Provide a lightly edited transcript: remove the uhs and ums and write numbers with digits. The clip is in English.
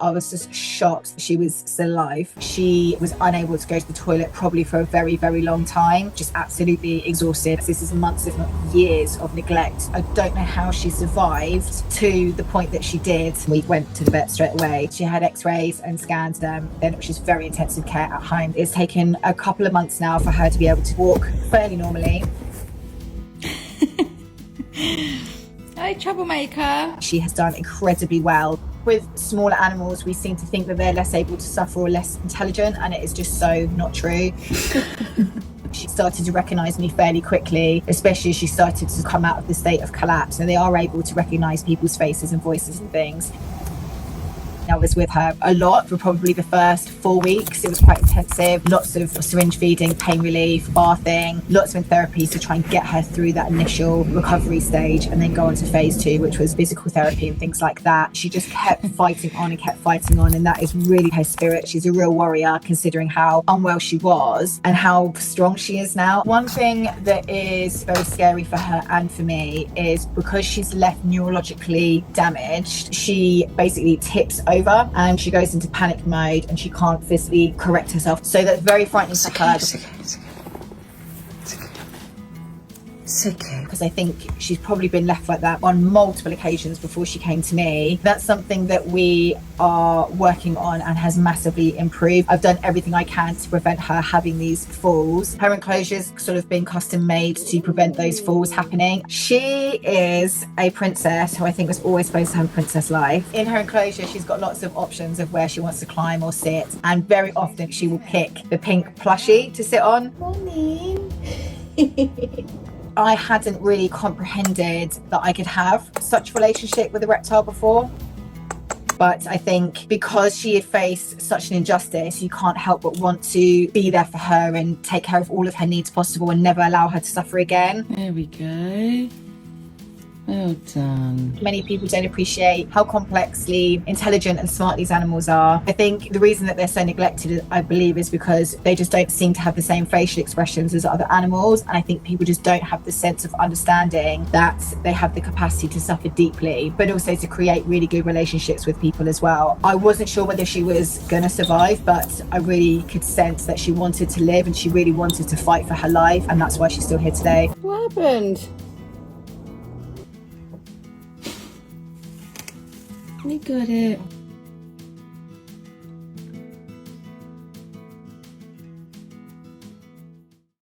I was just shocked she was still alive. She was unable to go to the toilet probably for a very, very long time, just absolutely exhausted. This is months, if not years, of neglect. I don't know how she survived to the point that she did. We went to the vet straight away. She had x-rays and scanned them, then it was just very intensive care at home. It's taken a couple of months now for her to be able to walk fairly normally. Hi, troublemaker. She has done incredibly well. With smaller animals, we seem to think that they're less able to suffer or less intelligent, and it is just so not true. She started to recognise me fairly quickly, especially as she started to come out of the state of collapse, and they are able to recognise people's faces and voices and things. I was with her a lot for probably the first 4 weeks. It was quite intensive, lots of syringe feeding, pain relief, bathing, lots of therapies to try and get her through that initial recovery stage and then go on to phase 2, which was physical therapy and things like that. She just kept fighting on and kept fighting on, and that is really her spirit. She's a real warrior considering how unwell she was and how strong she is now. One thing that is very scary for her and for me is because she's left neurologically damaged, she basically tips over and she goes into panic mode and she can't physically correct herself. So that's very frightening for her. It's okay. Because I think she's probably been left like that on multiple occasions before she came to me. That's something that we are working on and has massively improved. I've done everything I can to prevent her having these falls. Her enclosure's sort of been custom made to prevent those falls happening. She is a princess who I think was always supposed to have a princess life. In her enclosure, she's got lots of options of where she wants to climb or sit, and very often she will pick the pink plushie to sit on. Morning. I hadn't really comprehended that I could have such a relationship with a reptile before. But I think because she had faced such an injustice, you can't help but want to be there for her and take care of all of her needs possible and never allow her to suffer again. There we go. Well done. Many people don't appreciate how complexly intelligent and smart these animals are. I think the reason that they're so neglected, I believe, is because they just don't seem to have the same facial expressions as other animals. And I think people just don't have the sense of understanding that they have the capacity to suffer deeply, but also to create really good relationships with people as well. I wasn't sure whether she was going to survive, but I really could sense that she wanted to live and she really wanted to fight for her life. And that's why she's still here today. What happened? You got it.